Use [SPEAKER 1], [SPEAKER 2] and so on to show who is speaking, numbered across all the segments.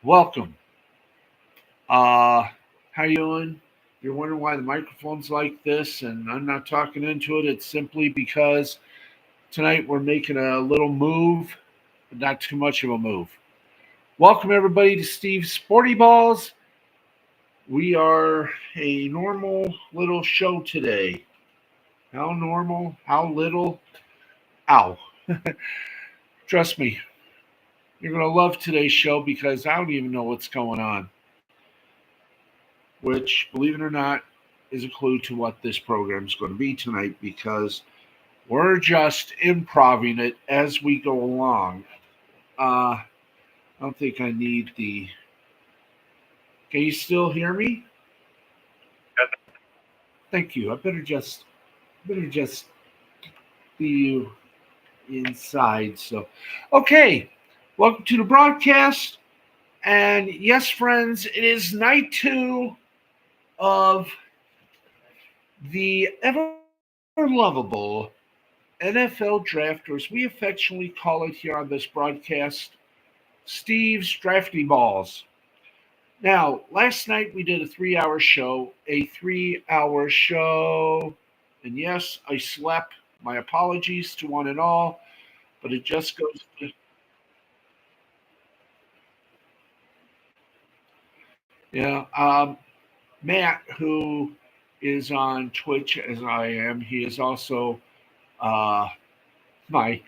[SPEAKER 1] Welcome. How you doing? You're wondering why the microphone's like this, and I'm not talking into it. It's simply because tonight we're making a little move, but not too much of a move. Welcome everybody to Steve's Sporty Balls. We are a normal little show today. How normal? How little? Ow. Trust me, you're gonna love today's show because I don't even know what's going on. Which, believe it or not, is a clue to what this program is going to be tonight because we're just improving it as we go along. I don't think I need the. Can you still hear me? Thank you. I better just be you inside. So, okay. Welcome to the broadcast. And yes, friends, it is night two of the ever lovable NFL draft, or as we affectionately call it here on this broadcast, Steve's Drafty Balls. Now, last night we did a 3 hour show, and yes, I slept. My apologies to one and all, but it just goes to, yeah. Matt, who is on Twitch as I am, he is also uh, my,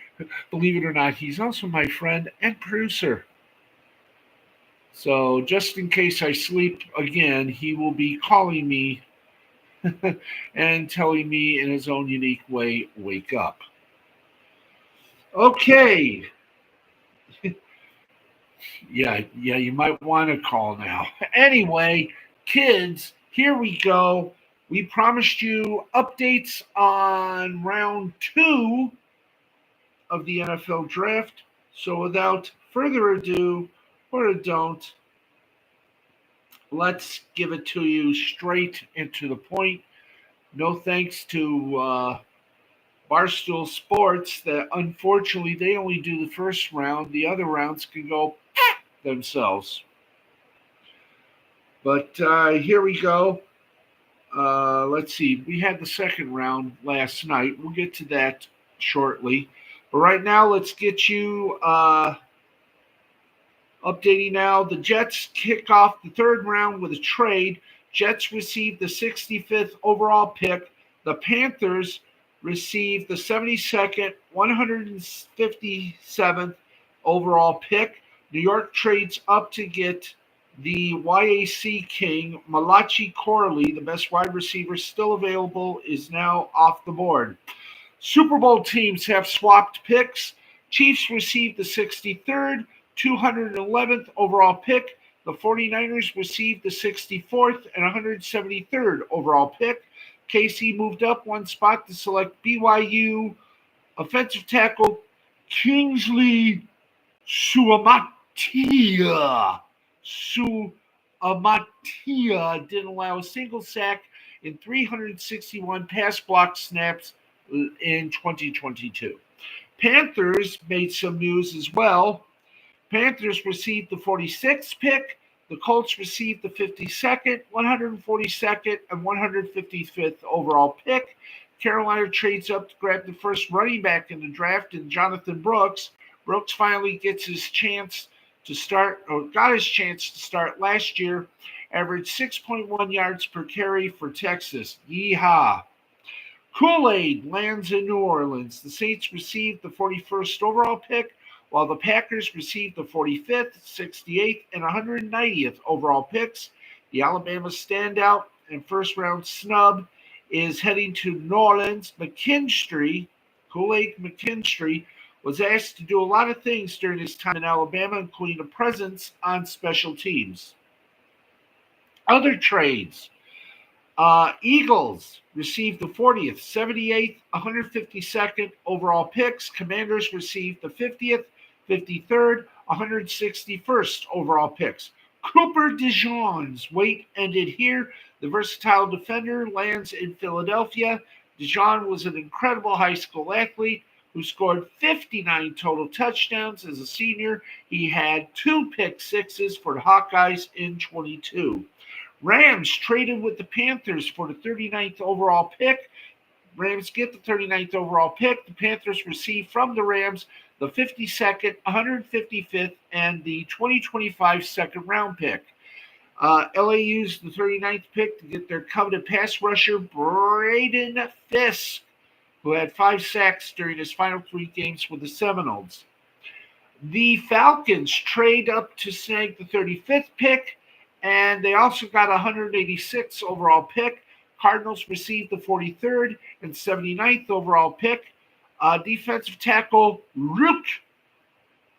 [SPEAKER 1] believe it or not, he's also my friend and producer. So just in case I sleep again, he will be calling me and telling me in his own unique way, wake up. Okay. Yeah, you might want to call now. Anyway, kids, here we go. We promised you updates on round two of the NFL draft. So without further ado, or don't, let's give it to you straight and to the point. No thanks to Barstool Sports that unfortunately they only do the first round. The other rounds can go themselves. But here we go. Let's see. We had the second round last night. We'll get to that shortly. But right now, let's get you updating now. The Jets kick off the third round with a trade. Jets received the 65th overall pick. The Panthers received the 72nd, 157th overall pick. New York trades up to get the YAC King, Malachi Corley, the best wide receiver still available, is now off the board. Super Bowl teams have swapped picks. Chiefs received the 63rd, 211th overall pick. The 49ers received the 64th and 173rd overall pick. KC moved up one spot to select BYU offensive tackle Kingsley Suamatia. Suamatia didn't allow a single sack in 361 pass block snaps in 2022. Panthers made some news as well. Panthers received the 46th pick. The Colts received the 52nd, 142nd, and 155th overall pick. Carolina trades up to grab the first running back in the draft in Jonathan Brooks. Brooks finally gets his chance to start, or got his chance to start last year. Averaged 6.1 yards per carry for Texas. Yeehaw. Kool-Aid lands in New Orleans. The Saints received the 41st overall pick, while the Packers received the 45th, 68th, and 190th overall picks. The Alabama standout and first-round snub is heading to New Orleans. McKinstry, Kool-Aid McKinstry, was asked to do a lot of things during his time in Alabama, including a presence on special teams. Other trades. Eagles received the 40th, 78th, 152nd overall picks. Commanders received the 50th, 53rd, 161st overall picks. Cooper DeJean's wait ended here. The versatile defender lands in Philadelphia. DeJean was an incredible high school athlete, who scored 59 total touchdowns as a senior. He had 2 pick sixes for the Hawkeyes in 22. Rams traded with the Panthers for the 39th overall pick. Rams get the 39th overall pick. The Panthers receive from the Rams the 52nd, 155th, and the 2025 second round pick. LA used the 39th pick to get their coveted pass rusher, Braden Fisk, who had 5 sacks during his final 3 games with the Seminoles. The Falcons trade up to snag the 35th pick, and they also got a 186th overall pick. Cardinals received the 43rd and 79th overall pick. Defensive tackle Rook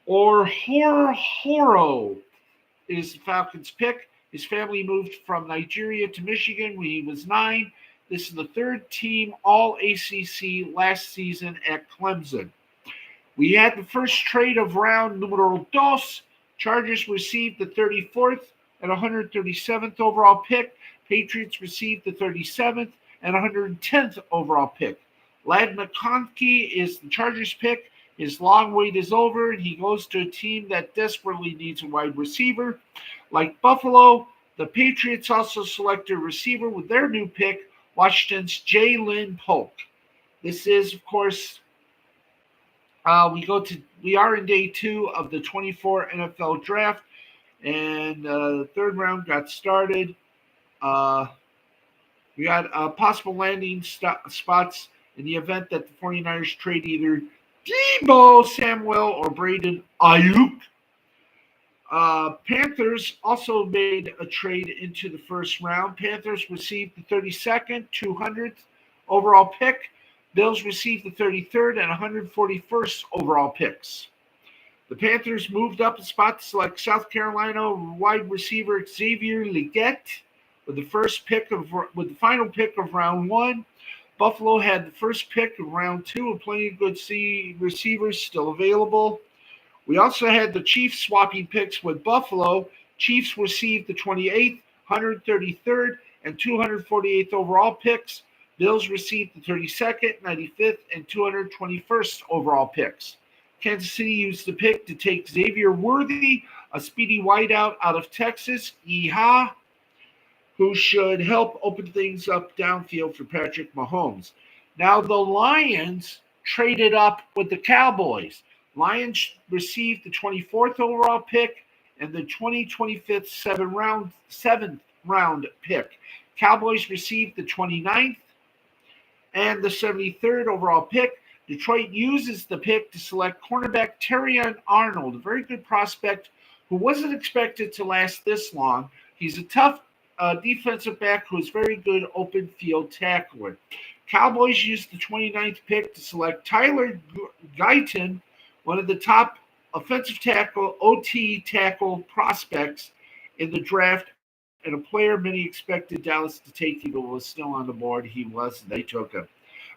[SPEAKER 1] or Horo is the Falcons' pick. His family moved from Nigeria to Michigan when he was 9. This is the 3rd team All-ACC last season at Clemson. We had the first trade of round numero dos. Chargers received the 34th and 137th overall pick. Patriots received the 37th and 110th overall pick. Ladd McConkey is the Chargers' pick. His long wait is over, and he goes to a team that desperately needs a wide receiver. Like Buffalo, the Patriots also selected a receiver with their new pick, Washington's Jalen Polk. This is, of course, we are in day 2 of the 24 NFL draft, and the 3rd round got started. We got possible landing spots in the event that the 49ers trade either Deebo Samuel or Braden Ayuk. Panthers also made a trade into the first round. Panthers received the 32nd, 200th overall pick. Bills received the 33rd and 141st overall picks. The Panthers moved up a spot to select South Carolina wide receiver Xavier Legette with the final pick of round 1. Buffalo had the first pick of round 2 with plenty of good receivers still available. We also had the Chiefs swapping picks with Buffalo. Chiefs received the 28th, 133rd, and 248th overall picks. Bills received the 32nd, 95th, and 221st overall picks. Kansas City used the pick to take Xavier Worthy, a speedy wideout out of Texas, Yeehaw, who should help open things up downfield for Patrick Mahomes. Now the Lions traded up with the Cowboys. Lions received the 24th overall pick and the 2025 7th round pick. Cowboys received the 29th and the 73rd overall pick. Detroit uses the pick to select cornerback Terrion Arnold, a very good prospect who wasn't expected to last this long. He's a tough defensive back who is very good open field tackler. Cowboys used the 29th pick to select Tyler Guyton, one of the top offensive tackle, OT tackle prospects in the draft, and a player many expected Dallas to take. He was still on the board. He was, and they took him.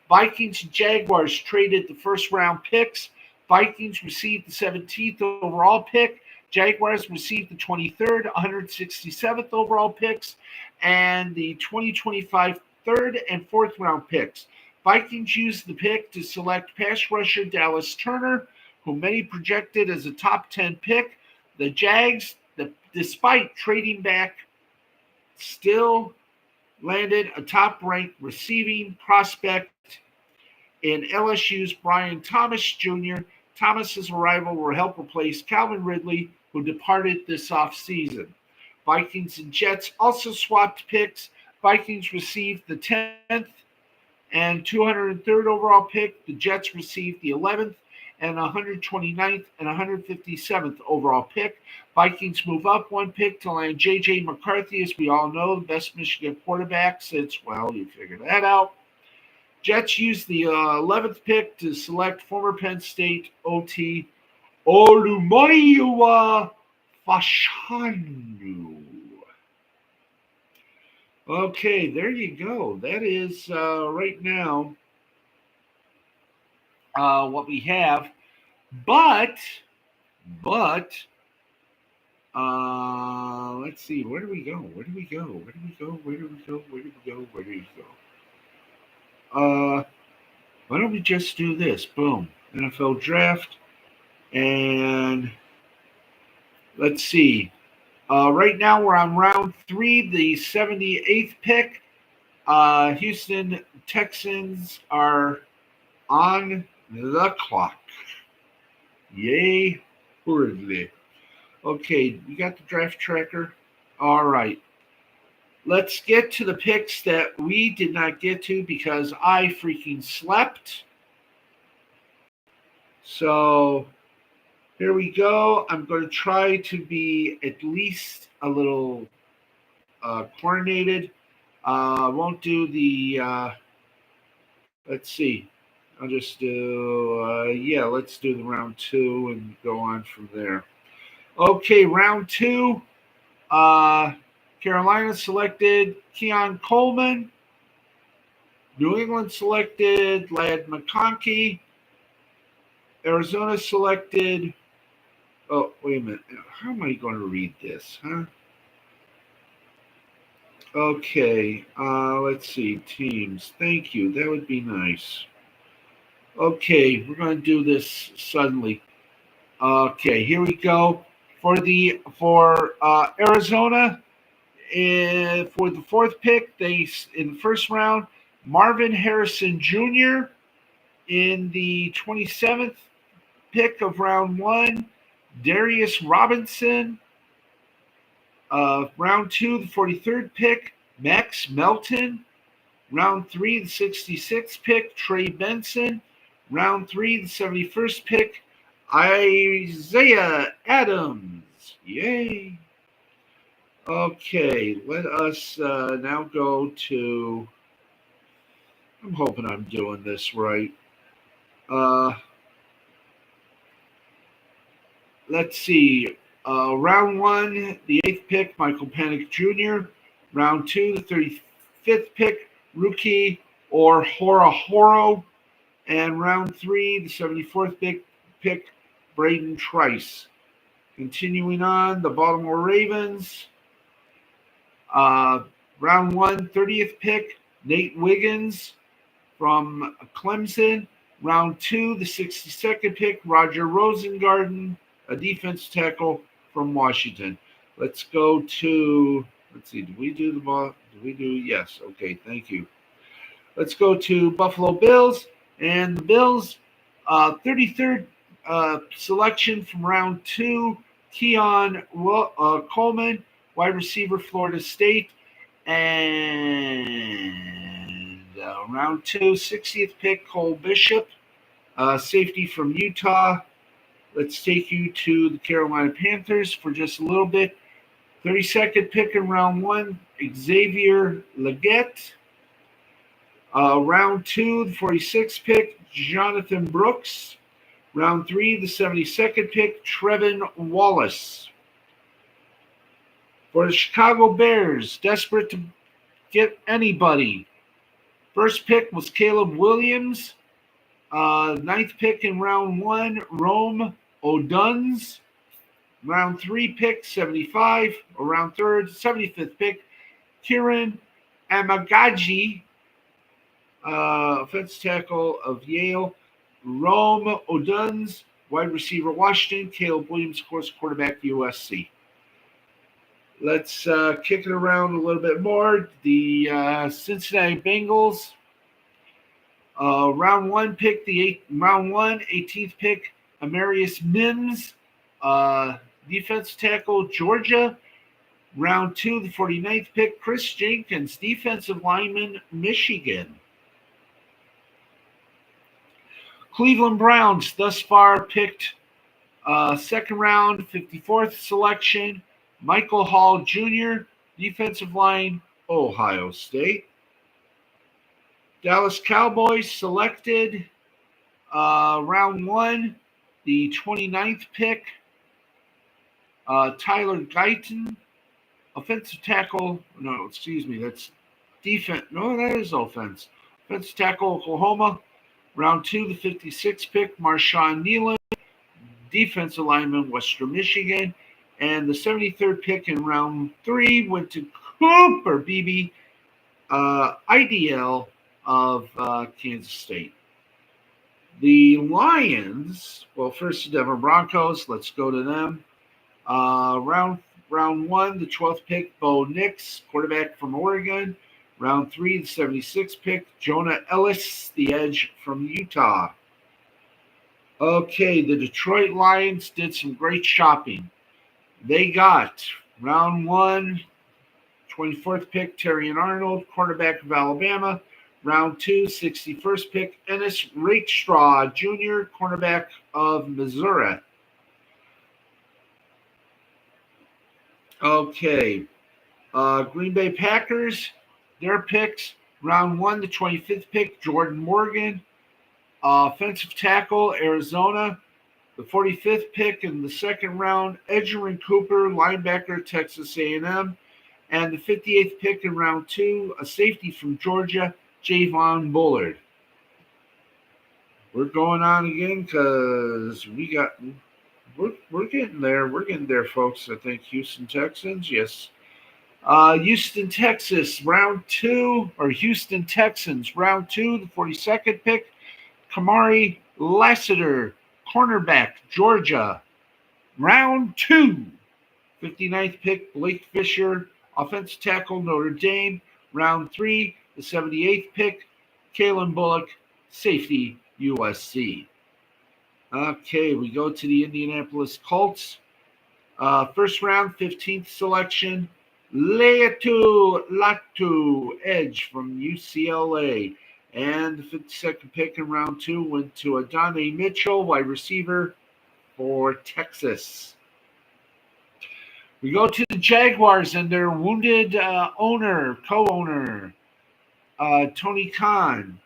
[SPEAKER 1] Vikings and Jaguars traded the first round picks. Vikings received the 17th overall pick. Jaguars received the 23rd, 167th overall picks, and the 2025 3rd and 4th round picks. Vikings used the pick to select pass rusher Dallas Turner, who many projected as a top 10 pick. The Jags, despite trading back, still landed a top-ranked receiving prospect in LSU's Brian Thomas Jr. Thomas's arrival will help replace Calvin Ridley, who departed this offseason. Vikings and Jets also swapped picks. Vikings received the 10th and 203rd overall pick. The Jets received the 11th and 129th and 157th overall pick. Vikings move up 1 pick to land J.J. McCarthy, as we all know, the best Michigan quarterback since, well, you figure that out. Jets used the 11th pick to select former Penn State OT Olumoyiwa Fashanu. Okay, there you go. That is right now what we have. But let's see. Where do we go? Where do we go? Where do we go? Where do we go? Where do we go? Where do we go? Why don't we just do this? Boom. NFL draft. And let's see. Right now we're on round 3, the 78th pick. Houston Texans are on the clock. Yay, hooray. Okay, we got the draft tracker. All right. Let's get to the picks that we did not get to because I freaking slept. So here we go. I'm going to try to be at least a little coordinated. Won't do the, let's see. I'll just do, let's do the round 2 and go on from there. Okay, round 2. Carolina selected Keon Coleman. New England selected Ladd McConkey. Arizona selected. Oh, wait a minute. How am I going to read this, huh? Okay, let's see. Teams. Thank you. That would be nice. Okay, we're going to do this suddenly. Okay, here we go. For Arizona, for the 4th pick, in the first round, Marvin Harrison Jr. In the 27th pick of round 1, Darius Robinson. Round 2, the 43rd pick, Max Melton. Round 3, the 66th pick, Trey Benson. Round 3, the 71st pick, Isaiah Adams. Yay. Okay, let us now go to. I'm hoping I'm doing this right. Let's see. Round 1, the 8th pick, Michael Penix Jr. Round 2, the 35th pick, rookie or Horo. And round 3, the 74th pick, Braden Trice. Continuing on, the Baltimore Ravens. Round 1, 30th pick, Nate Wiggins from Clemson. Round 2, the 62nd pick, Roger Rosengarten, a defense tackle from Washington. Let's go to, let's see, did we do the ball? Did we do, yes, okay, thank you. Let's go to Buffalo Bills, and the Bills, 33rd selection from round 2, Keon Coleman, wide receiver, Florida State, and round 2, 60th pick, Cole Bishop, safety from Utah. Let's take you to the Carolina Panthers for just a little bit. 32nd pick in round 1, Xavier Legette. Round 2, the 46th pick, Jonathan Brooks. Round 3, the 72nd pick, Trevin Wallace. For the Chicago Bears, desperate to get anybody. First pick was Caleb Williams. 9th pick in round 1, Rome Oduns. Round 3 pick, 75. Or round 3rd, 75th pick, Kieran Amagaji. Offensive tackle of Yale. Rome Oduns, wide receiver, Washington. Caleb Williams, of course, quarterback, USC. Let's kick it around a little bit more. The Cincinnati Bengals. Round 1 pick, round 1, 18th pick, Amarius Mims, defensive tackle, Georgia. Round 2, the 49th pick, Chris Jenkins, defensive lineman, Michigan. Cleveland Browns thus far picked second round, 54th selection, Michael Hall Jr., defensive line, Ohio State. Dallas Cowboys selected round 1, the 29th pick, Tyler Guyton, offensive tackle. No, excuse me, that's defense. No, that is offense. Offensive tackle, Oklahoma. Round 2, the 56th pick, Marshawn Nealon, defensive lineman, Western Michigan. And the 73rd pick in round 3 went to Cooper Beebe, IDL of Kansas State. The Lions, well, first the Denver Broncos. Let's go to them. Round one, the 12th pick, Bo Nix, quarterback from Oregon. Round three, the 76th pick, Jonah Ellis, the edge from Utah. Okay, the Detroit Lions did some great shopping. They got round one, 24th pick, Terrion Arnold, quarterback of Alabama. Round two, 61st pick, Ennis Rakestraw Jr., cornerback of Missouri. Okay, Green Bay Packers, their picks. Round one, the 25th pick, Jordan Morgan, offensive tackle, Arizona. The 45th pick in the second round, Edgerrin Cooper, linebacker, Texas A&M. And the 58th pick in round two, a safety from Georgia, Javon Bullard. We're going on again because we're getting there. We're getting there, folks. I think Houston Texans, yes. Houston, Texas, round two, or Houston Texans, round two, the 42nd pick, Kamari Lassiter, cornerback, Georgia. Round two, 59th pick, Blake Fisher, offensive tackle, Notre Dame. Round three, the 78th pick, Kalen Bullock, safety, USC. Okay, we go to the Indianapolis Colts. First round, 15th selection, Leatu Latu, edge from UCLA. And the 52nd pick in round two went to Adonai Mitchell, wide receiver for Texas. We go to the Jaguars and their wounded co-owner, Tony Khan.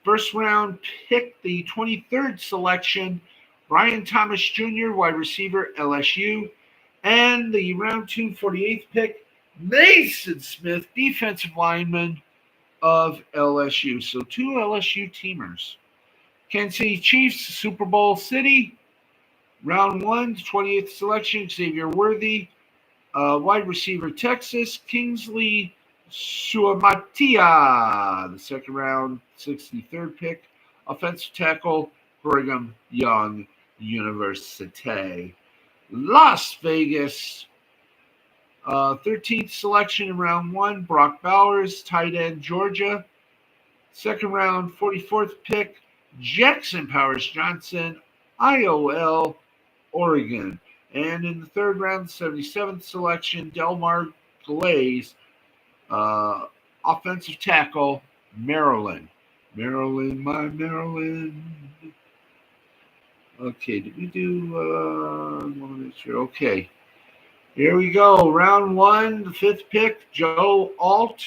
[SPEAKER 1] First round pick, the 23rd selection, Brian Thomas Jr., wide receiver, LSU. And the round two, 48th pick, Mason Smith, defensive lineman of LSU. So two LSU teamers. Kansas City Chiefs, Super Bowl City. Round one, 20th selection, Xavier Worthy, wide receiver, Texas, Kingsley Suamatia. The second round, 63rd pick, offensive tackle, Brigham Young University. Las Vegas, 13th selection in round one, Brock Bowers, tight end, Georgia. Second round, 44th pick, Jackson Powers Johnson, IOL, Oregon. And in the third round, 77th selection, Delmar Glaze, offensive tackle, Maryland. Maryland, my Maryland. Okay, did we do? I want to make sure. Okay, here we go. Round one, the 5th pick, Joe Alt,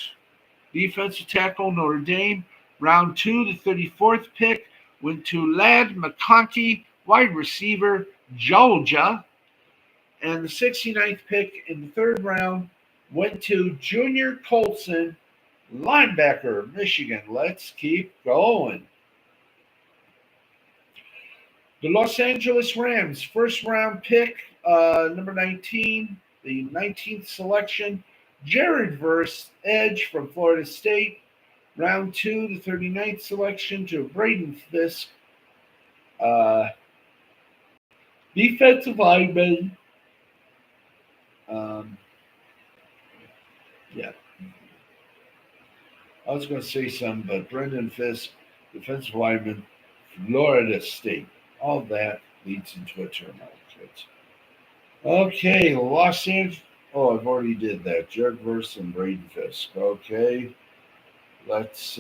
[SPEAKER 1] defensive tackle, Notre Dame. Round two, the 34th pick, went to Ladd McConkey, wide receiver, Georgia. And the 69th pick in the third round went to Junior Colson, linebacker, Michigan. Let's keep going. The Los Angeles Rams, first round pick, number 19, the 19th selection, Jared Verse, edge from Florida State. Round two, the 39th selection to Braden Fisk, defensive lineman. Yeah. I was going to say something, but Brendan Fisk, defensive lineman, Florida State. All that leads into a turnout, kids. Okay, Los Angeles. Oh, I've already did that. Jared Verse and Braden Fisk. Okay, let's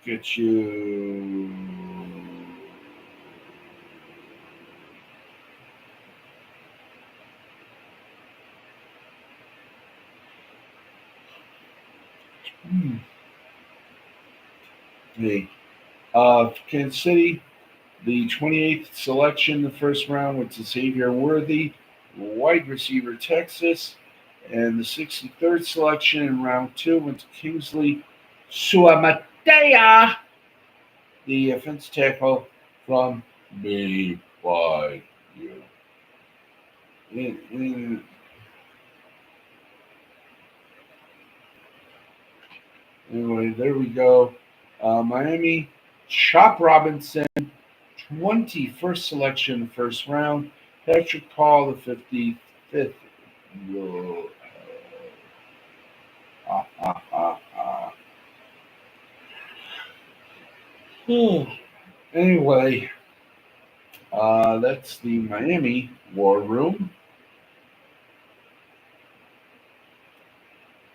[SPEAKER 1] get you. Hey, Kansas City, the 28th selection, the first round went to Xavier Worthy, wide receiver, Texas. And the 63rd selection in round two went to Kingsley Suamatea, the offensive tackle from BYU. Anyway, there we go. Miami, Chop Robinson, 21st selection, first round. Patrick Paul, the 55th. Whoa. Ah, ah, ah, ah. Anyway, that's the Miami War Room.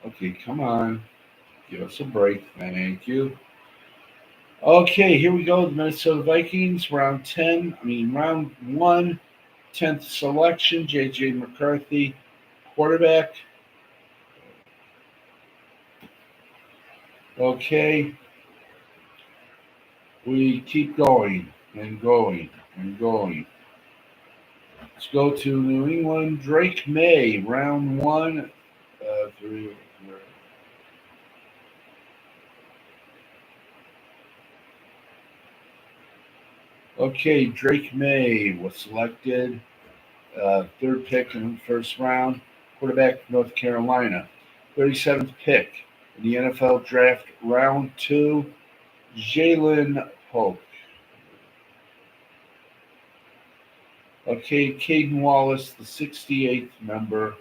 [SPEAKER 1] Okay, come on. Give us a break. Thank you. Okay, here we go. The Minnesota Vikings, round one, 10th selection, J.J. McCarthy, quarterback. Okay, we keep going and going and going. Let's go to New England. Drake May, round one, three. Okay, Drake May was selected, third pick in the first round, quarterback North Carolina. 37th pick in the NFL draft, round two, Jalen Pope. Okay, Caden Wallace, the 68th member.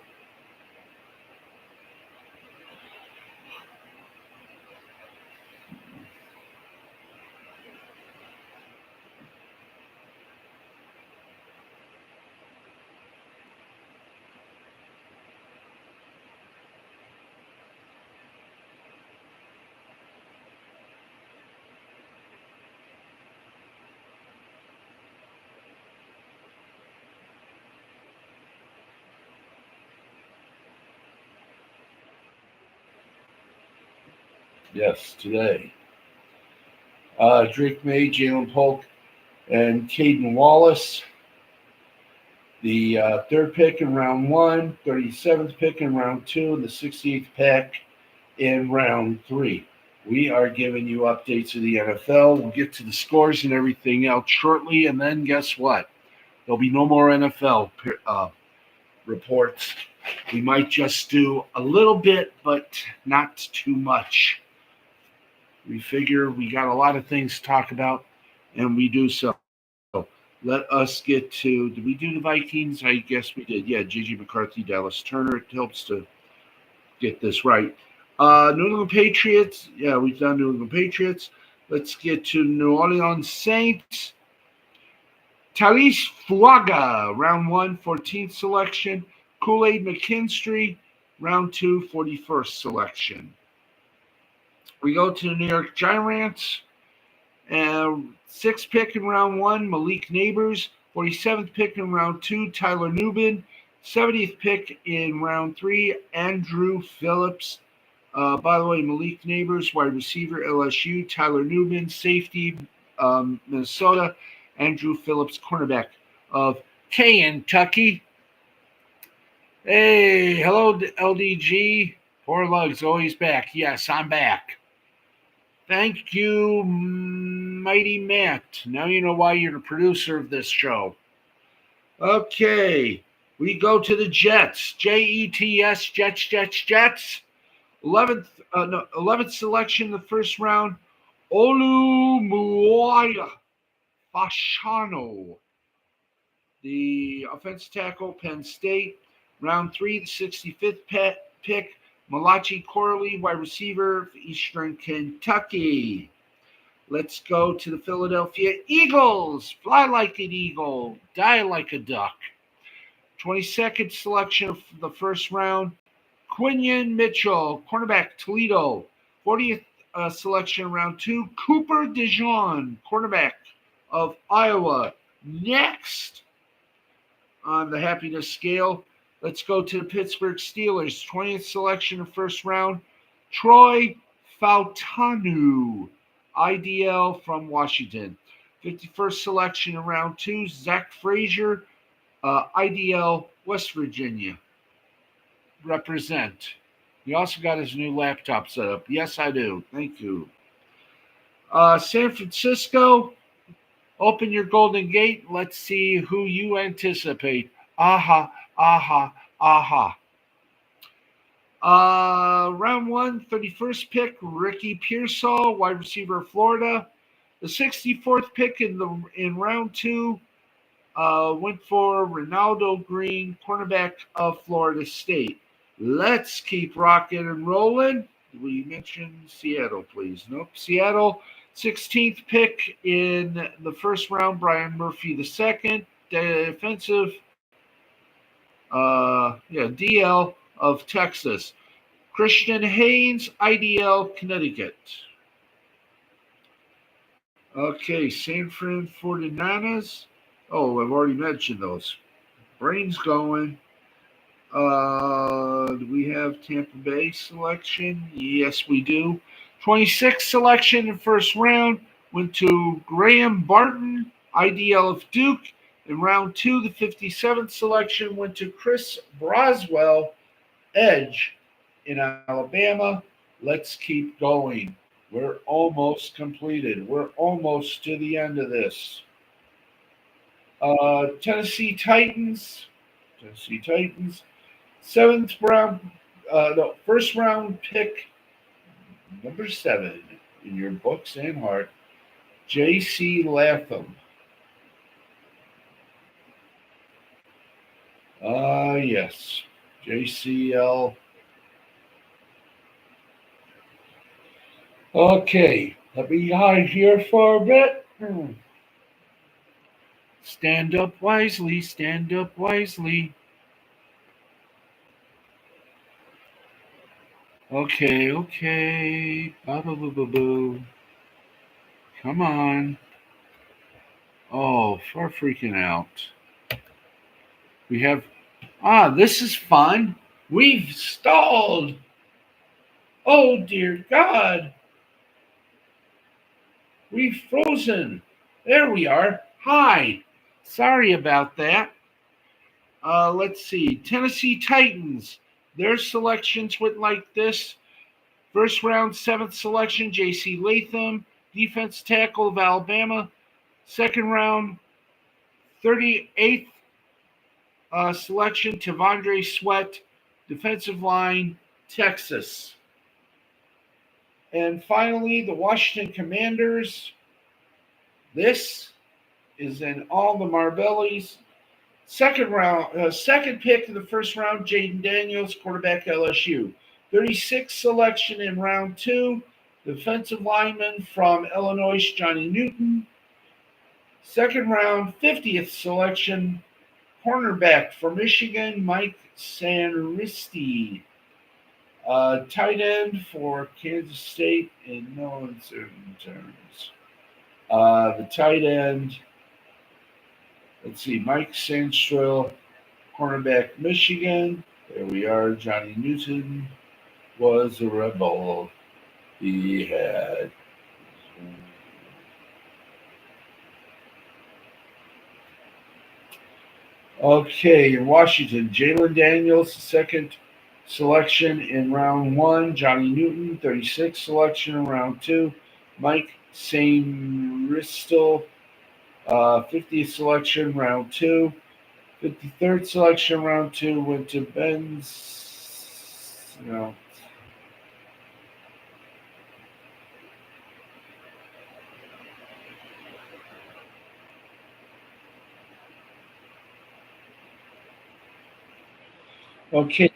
[SPEAKER 1] Yes, today. Drake May, Jalen Polk, and Caden Wallace. The third pick in round one, 37th pick in round two, and the 68th pick in round three. We are giving you updates of the NFL. We'll get to the scores and everything else shortly. And then guess what? There'll be no more NFL reports. We might just do a little bit, but not too much. We figure we got a lot of things to talk about, and we do so. Let us get to. Did we do the Vikings? I guess we did. Yeah, J.J. McCarthy, Dallas Turner. It helps to get this right. New England Patriots. Yeah, we've done New England Patriots. Let's get to New Orleans Saints. Talis Fuaga, round one, 14th selection. Kool-Aid McKinstry, round two, 41st selection. We go to the New York Giants. Sixth pick in round one, Malik Neighbors. 47th pick in round two, Tyler Nubin. 70th pick in round three, Andrew Phillips. By the way, Malik Neighbors, wide receiver, LSU. Tyler Nubin, safety, Minnesota. Andrew Phillips, cornerback of Kentucky. Hey, hello, LDG. Poor Lugs, always back. Yes, I'm back. Thank you, Mighty Matt. Now you know why you're the producer of this show. Okay, we go to the Jets. Jets, Jets. 11th selection in the first round, Olumuyiwa Fashanu, the offensive tackle, Penn State. Round three, the 65th pick, Malachi Corley, wide receiver, Eastern Kentucky. Let's go to the Philadelphia Eagles. Fly like an eagle, die like a duck. 22nd selection of the first round, Quinion Mitchell, cornerback, Toledo. 40th selection, round two, Cooper DeJean, cornerback of Iowa. Next on the happiness scale, let's go to the Pittsburgh Steelers. 20th selection of first round, Troy Fautanu, IDL from Washington. 51st selection in round two, Zach Frazier, IDL, West Virginia. Represent. He also got his new laptop set up. Yes, I do. Thank you. San Francisco, open your golden gate. Let's see who you anticipate. Aha, aha, aha. Round one, 31st pick, Ricky Pearsall, wide receiver of Florida. The 64th pick in round two went for Ronaldo Green, cornerback of Florida State. Let's keep rocking and rolling. We mentioned Seattle, please. Nope. Seattle, 16th pick in the first round, Brian Murphy II, defensive DL of Texas. Christian Haynes, IDL, Connecticut. Okay, San Fran 49ers. Oh, I've already mentioned those. Brain's going. Do we have Tampa Bay selection? Yes, we do. 26th selection in first round went to Graham Barton, IDL of Duke. In round two, the 57th selection went to Chris Braswell, Edge in Alabama. Let's keep going. We're almost completed. We're almost to the end of this. Tennessee Titans. First round pick, number 7 in your books and heart, J.C. Latham. Yes, JCL. Okay, let me hide here for a bit. Stand up wisely, stand up wisely. Okay. Ba-ba-boo-boo-boo. Come on. Oh, for freaking out. We have. This is fun. We've stalled. Oh, dear God. We've frozen. There we are. Hi. Sorry about that. Let's see. Tennessee Titans. Their selections went like this. First round, 7th selection, J.C. Latham, defense tackle of Alabama. Second round, 38th selection, Tavondre Sweat, defensive line, Texas. And finally, the Washington Commanders. This is in all the Marbellis. Second pick in the first round, Jaden Daniels, quarterback LSU. 36th selection in round two, defensive lineman from Illinois, Johnny Newton. Second round, 50th selection, cornerback for Michigan, Mike Sanristi. Tight end for Kansas State in no uncertain terms. The tight end, let's see, Mike Sandstrill, cornerback, Michigan. There we are. Johnny Newton was a rebel. He had. Okay, in Washington, Jalen Daniels, second selection in round one. Johnny Newton, 36th selection in round two. Mike Sainristil, 50th selection, round two. 53rd selection, round two, went to Ben's. Okay,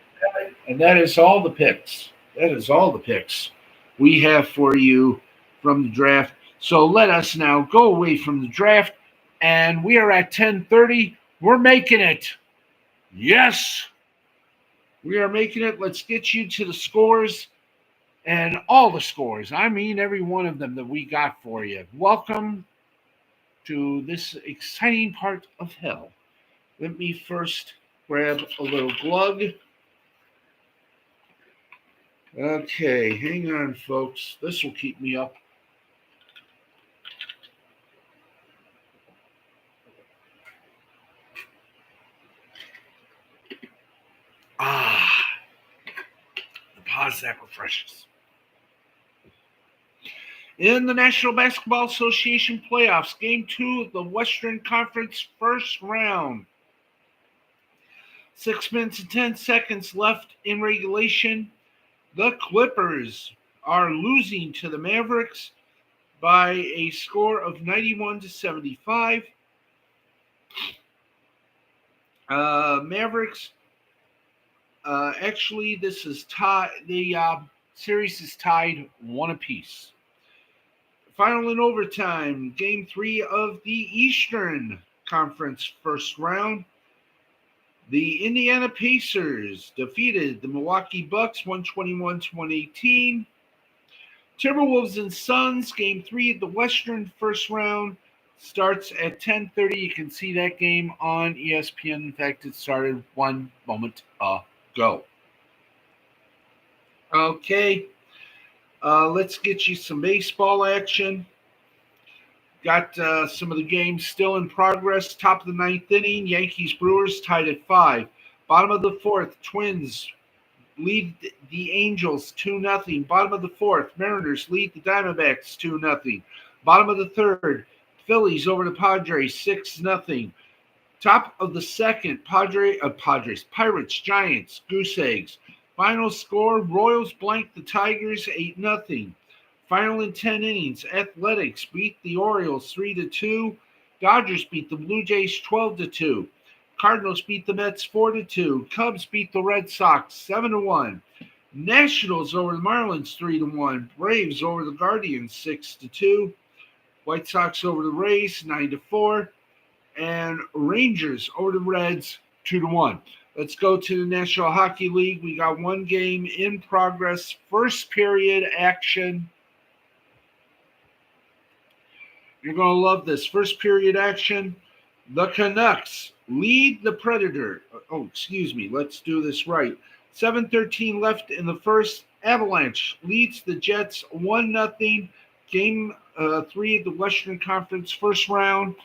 [SPEAKER 1] and that is all the picks. That is all the picks we have for you from the draft. So let us now go away from the draft, and we are at 10:30. We're making it. Yes, we are making it. Let's get you to the scores and all the scores. I mean, every one of them that we got for you. Welcome to this exciting part of hell. Let me first grab a little glug. Okay, hang on, folks. This will keep me up. The pause that refreshes. In the National Basketball Association playoffs, Game 2 of the Western Conference first round. 6 minutes and 10 seconds left in regulation. The Clippers are losing to the Mavericks. by a score of 91-75. Mavericks. Actually, this is tied. The series is tied one apiece. Final in overtime, Game 3 of the Eastern Conference first round. The Indiana Pacers defeated the Milwaukee Bucks 121-118. Timberwolves and Suns, Game 3 of the Western first round, starts at 10:30. You can see that game on ESPN. In fact, it started 1 moment ago. Okay, let's get you some baseball action. Got some of the games still in progress. Top of the ninth inning, Yankees-Brewers tied at 5. Bottom of the fourth, Twins lead the Angels 2-0. Bottom of the fourth, Mariners lead the Diamondbacks 2-0. Bottom of the third, Phillies over the Padres 6-0. Top of the second, Pirates, Giants, Goose Eggs. Final score, Royals blank the Tigers 8-0. Final in 10 innings, Athletics beat the Orioles 3-2. Dodgers beat the Blue Jays 12-2. Cardinals beat the Mets 4-2. Cubs beat the Red Sox 7-1. Nationals over the Marlins 3-1. Braves over the Guardians 6-2. White Sox over the Rays 9-4. And Rangers over the Reds 2-1. Let's go to the National Hockey League. We got one game in progress. First period action. You're going to love this. First period action. The Canucks lead the Predator. Let's do this right. 7:13 left in the first. Avalanche leads the Jets 1-0. Game 3 of the Western Conference first round.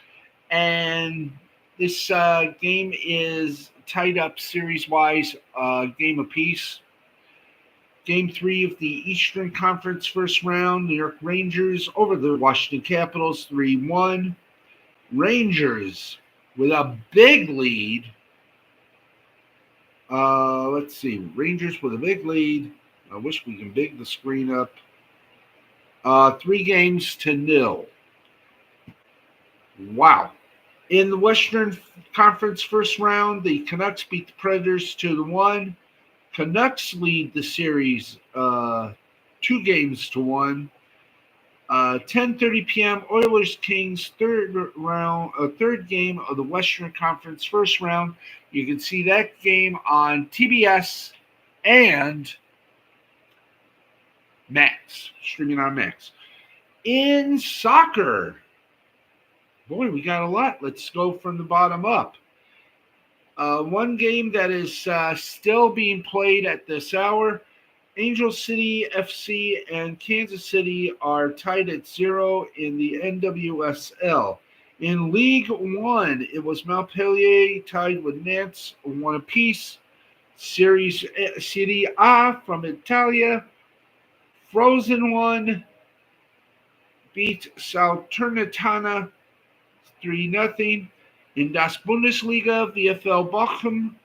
[SPEAKER 1] And this game is tied up series-wise, game apiece. Game 3 of the Eastern Conference first round, New York Rangers over the Washington Capitals 3-1. Rangers with a big lead. Rangers with a big lead. I wish we can big the screen up. 3-0. Wow. In the Western Conference first round, the Canucks beat the Predators 2-1. Canucks lead the series 2-1. 10:30 p.m. Oilers Kings third game of the Western Conference first round. You can see that game on TBS and Max, streaming on Max. In soccer, boy, we got a lot. Let's go from the bottom up. One game that is still being played at this hour. Angel City FC and Kansas City are tied at 0 in the NWSL. In League One, it was Montpellier tied with Nantes 1 apiece. Series Serie A from Italia, Frozen 1 beat Salernitana 3-0. In Das Bundesliga, VfL Bochum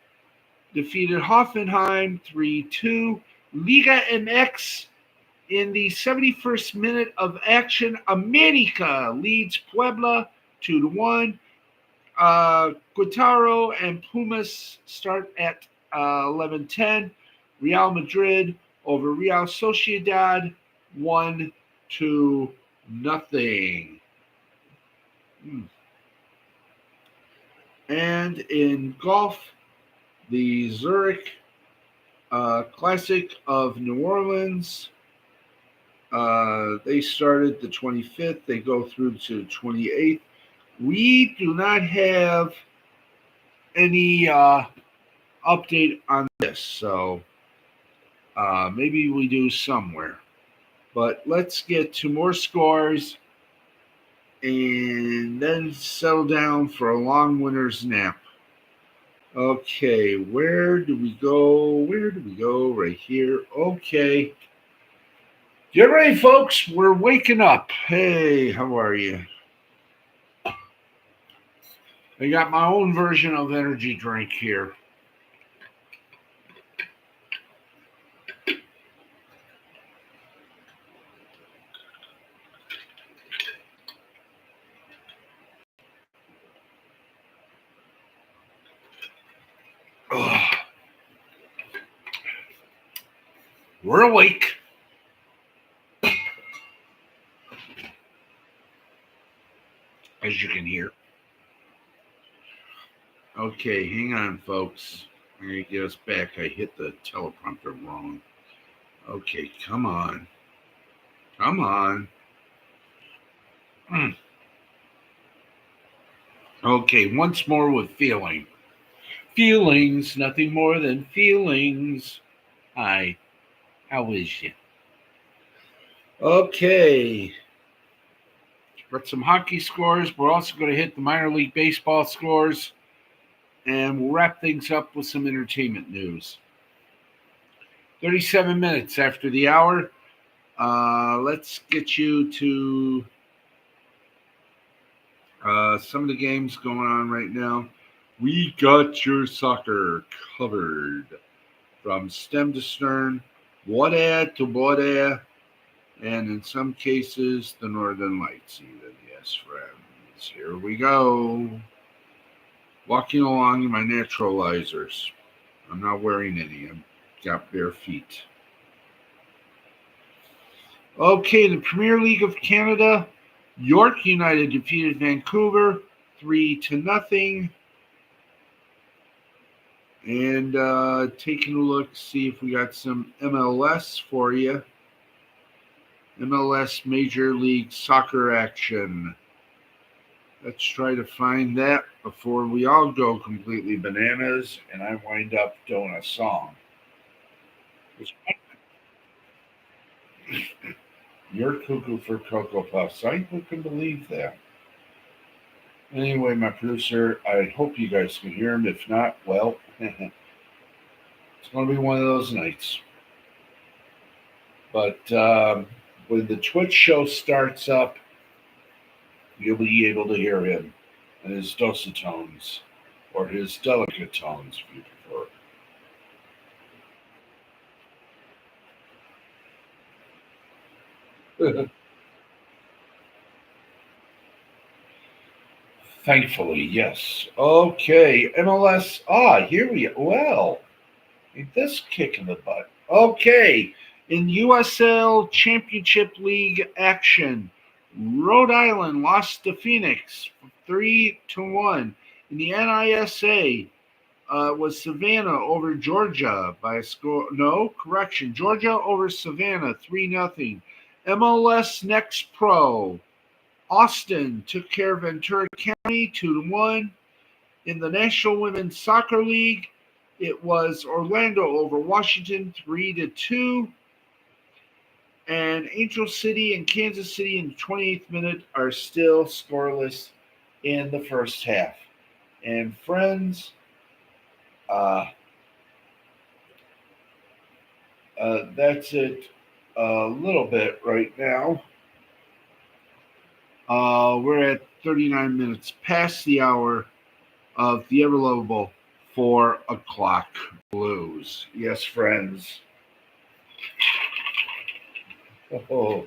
[SPEAKER 1] defeated Hoffenheim 3-2. Liga MX, in the 71st minute of action, America leads Puebla 2-1. Guataro and Pumas start at 11:10. Real Madrid over Real Sociedad 1-0. And in golf, the Zurich Classic of New Orleans, they started the 25th. They go through to the 28th. We do not have any update on this, so maybe we do somewhere. But let's get to more scores and then settle down for a long winter's nap. Okay, where do we go? Right here. Okay. Get ready, folks. We're waking up. Hey, how are you? I got my own version of energy drink here. We're awake. As you can hear. Okay, hang on, folks. I'm going to get us back. I hit the teleprompter wrong. Okay, come on. Come on. Okay, once more with feeling. Feelings, nothing more than feelings. Hi, how is you? Okay, got some hockey scores. We're also going to hit the minor league baseball scores, and we'll wrap things up with some entertainment news. 37 minutes after the hour. Let's get you to some of the games going on right now. We got your soccer covered from stem to stern, water to water, and in some cases, the Northern Lights even. Yes, friends. Here we go. Walking along in my naturalizers. I'm not wearing any. I've got bare feet. Okay, the Premier League of Canada, York United defeated Vancouver 3-0. And taking a look, see if we got some MLS for you. MLS Major League Soccer action. Let's try to find that before we all go completely bananas and I wind up doing a song. You're cuckoo for Cocoa Puffs. I can believe that. Anyway, my producer, I hope you guys can hear him. If not, well, it's going to be one of those nights. But when the Twitch show starts up, you'll be able to hear him and his dulcet tones, or his delicate tones, if you prefer. Thankfully, yes. Okay, MLS. Here we go. Well, ain't this kick in the butt? Okay, in USL Championship League action, Rhode Island lost to Phoenix 3-1. In the NISA, was Savannah over Georgia by a score. No, correction. Georgia over Savannah 3-0. MLS Next Pro. Austin took care of Ventura County 2-1. In the National Women's Soccer League, it was Orlando over Washington 3-2. And Angel City and Kansas City in the 28th minute are still scoreless in the first half. And friends, that's it a little bit right now. We're at 39 minutes past the hour of the ever lovable 4 o'clock blues. Yes, friends. Oh.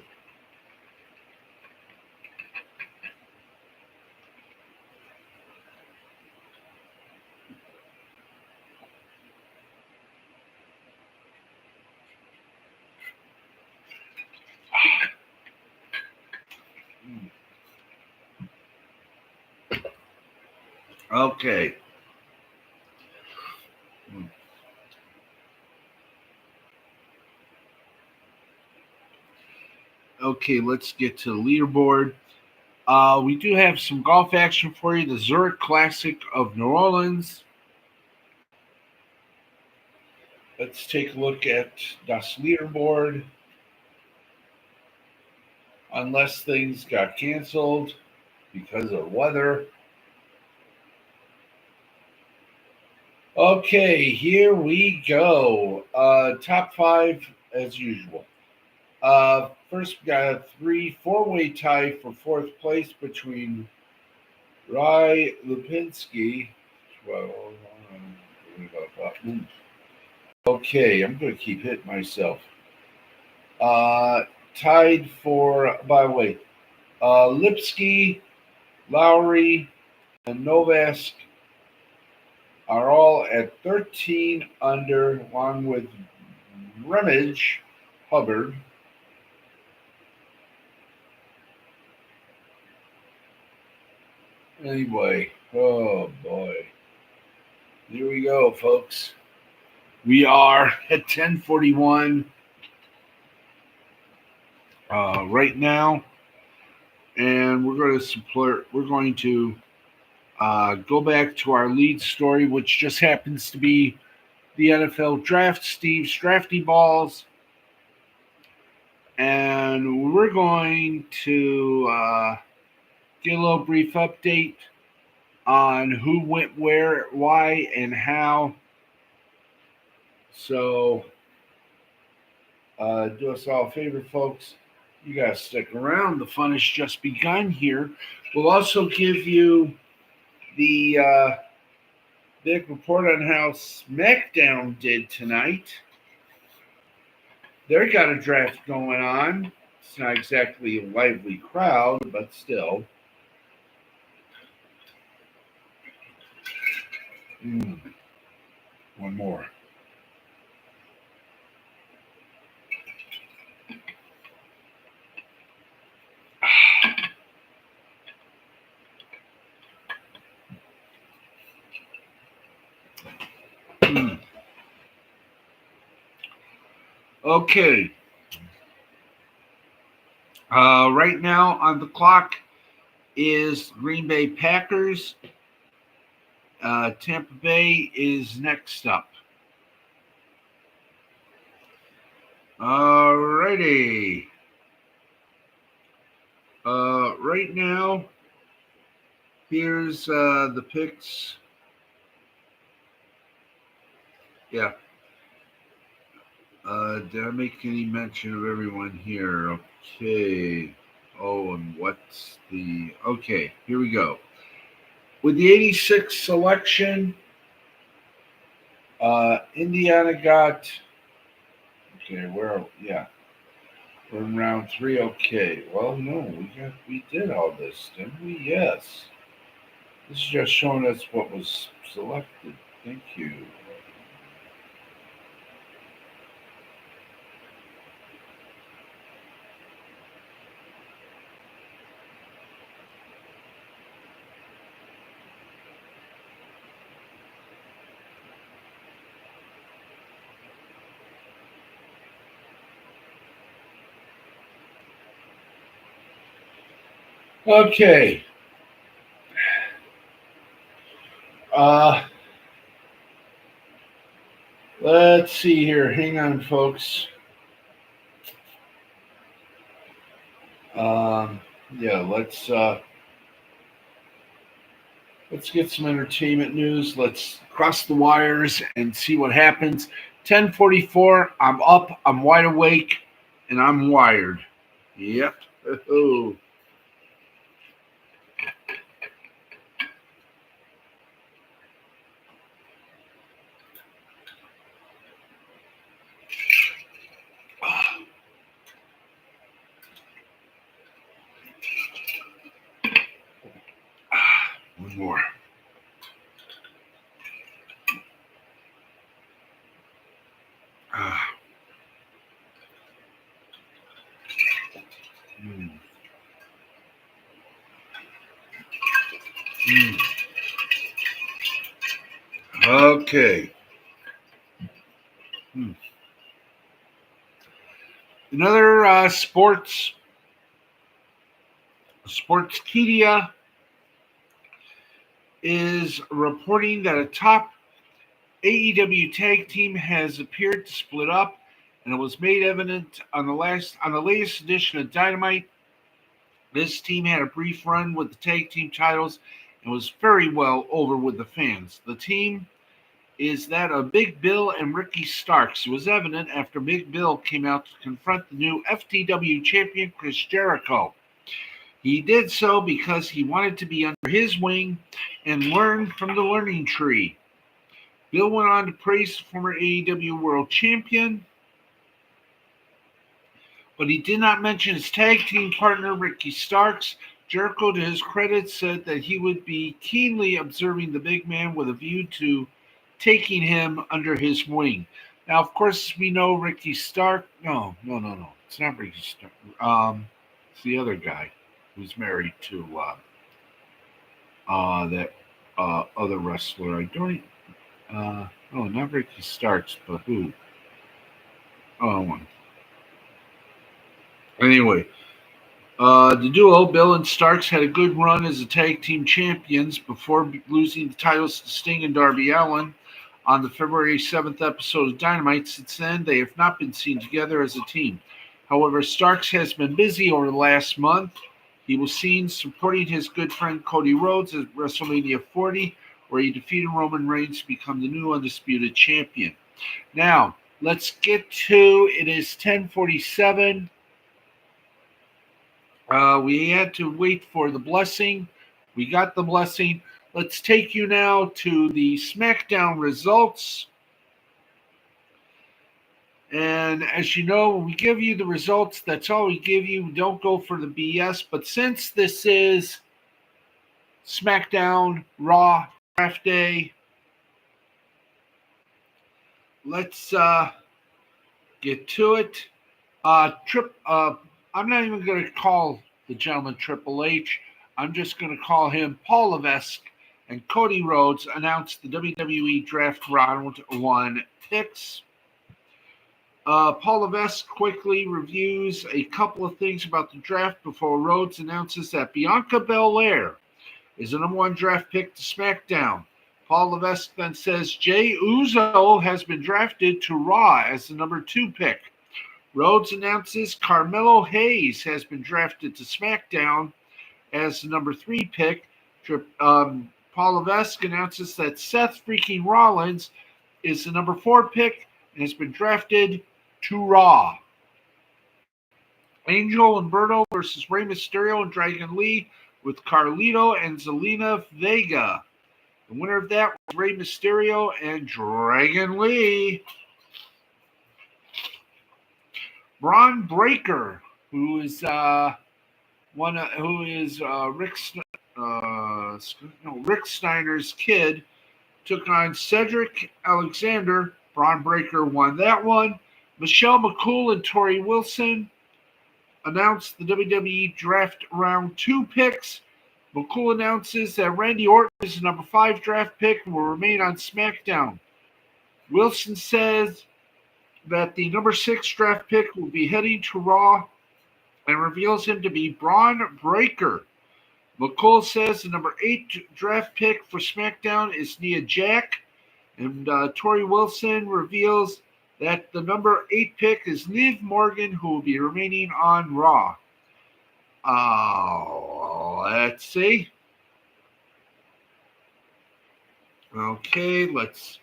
[SPEAKER 1] Okay. Okay, let's get to the leaderboard. We do have some golf action for you. The Zurich Classic of New Orleans. Let's take a look at das leaderboard. Unless things got canceled because of weather. Okay, here we go. Top 5 as usual. First, we got a 4-way tie for 4th place between Rai Lipinski. Okay, I'm going to keep hitting myself. Tied for, by the way, Lipsky, Lowry, and Novask are all at 13 under, along with Remage Hubbard. Anyway, oh boy. Here we go, folks. We are at 10:41 right now, and we're going to go back to our lead story, which just happens to be the NFL draft. Steve's drafty balls, and we're going to get a little brief update on who went where, why, and how. So, do us all a favor, folks. You guys stick around. The fun has just begun here. We'll also give you the big report on how SmackDown did tonight. They got a draft going on. It's not exactly a lively crowd, but still. One more. Okay. Right now on the clock is Green Bay Packers. Tampa Bay is next up. Alrighty. Right now, here's the picks. Yeah. Did I make any mention of everyone here? Okay. Oh, and what's the... Okay, here we go. With the 86th selection, Indiana got... Okay, yeah. We're in round 3. Okay. Well, no, we did all this, didn't we? Yes. This is just showing us what was selected. Thank you. Okay. Let's see here. Hang on, folks. Yeah, let's get some entertainment news. Let's cross the wires and see what happens. 10:44. I'm up. I'm wide awake, and I'm wired. Yep. Oh. One more. Okay. Another Sportskeeda is reporting that a top AEW tag team has appeared to split up, and it was made evident on the latest edition of Dynamite. This team had a brief run with the tag team titles and was very well over with the fans. The team is that of Big Bill and Ricky Starks. It was evident after Big Bill came out to confront the new FTW champion Chris Jericho. He did so because he wanted to be under his wing and learn from the learning tree. Bill went on to praise the former AEW World Champion, but he did not mention his tag team partner, Ricky Starks. Jericho, to his credit, said that he would be keenly observing the big man with a view to taking him under his wing. Now, of course, we know Ricky Stark. No, no, no, no. It's not Ricky Stark. It's the other guy who's married to that other wrestler. I don't. Oh, not Ricky Starks, but who? Oh, anyway, the duo, Bill and Starks, had a good run as a tag team champions before losing the titles to Sting and Darby Allin on the February 7th episode of Dynamite. Since then, they have not been seen together as a team. However, Starks has been busy over the last month. He was seen supporting his good friend Cody Rhodes at WrestleMania 40, where he defeated Roman Reigns to become the new undisputed champion. Now, let's get to it is 10:47. We had to wait for the blessing. We got the blessing. Let's take you now to the SmackDown results. And as you know, when we give you the results, that's all we give you. We don't go for the BS. But since this is SmackDown Raw Draft Day, let's get to it. I'm not even going to call the gentleman Triple H. I'm just going to call him Paul Levesque and Cody Rhodes announced the WWE Draft Round 1 picks. Paul Levesque quickly reviews a couple of things about the draft before Rhodes announces that Bianca Belair is the number 1 draft pick to SmackDown. Paul Levesque then says Jey Uso has been drafted to Raw as the number 2 pick. Rhodes announces Carmelo Hayes has been drafted to SmackDown as the number 3 pick. Paul Levesque announces that Seth freaking Rollins is the number 4 pick and has been drafted to Raw. Angel Umberto versus Rey Mysterio and Dragon Lee with Carlito and Zelina Vega. The winner of that was Rey Mysterio and Dragon Lee. Braun Breaker, who is Rick Steiner's kid, took on Cedric Alexander. Braun Breaker won that one. Michelle McCool and Tori Wilson announced the WWE Draft Round 2 picks. McCool announces that Randy Orton is the number 5 draft pick and will remain on SmackDown. Wilson says that the number 6 draft pick will be heading to Raw and reveals him to be Braun Breaker. McCool says the number 8 draft pick for SmackDown is Nia Jax, and Tori Wilson reveals that the number 8 pick is Liv Morgan, who will be remaining on Raw. Let's see. Okay, let's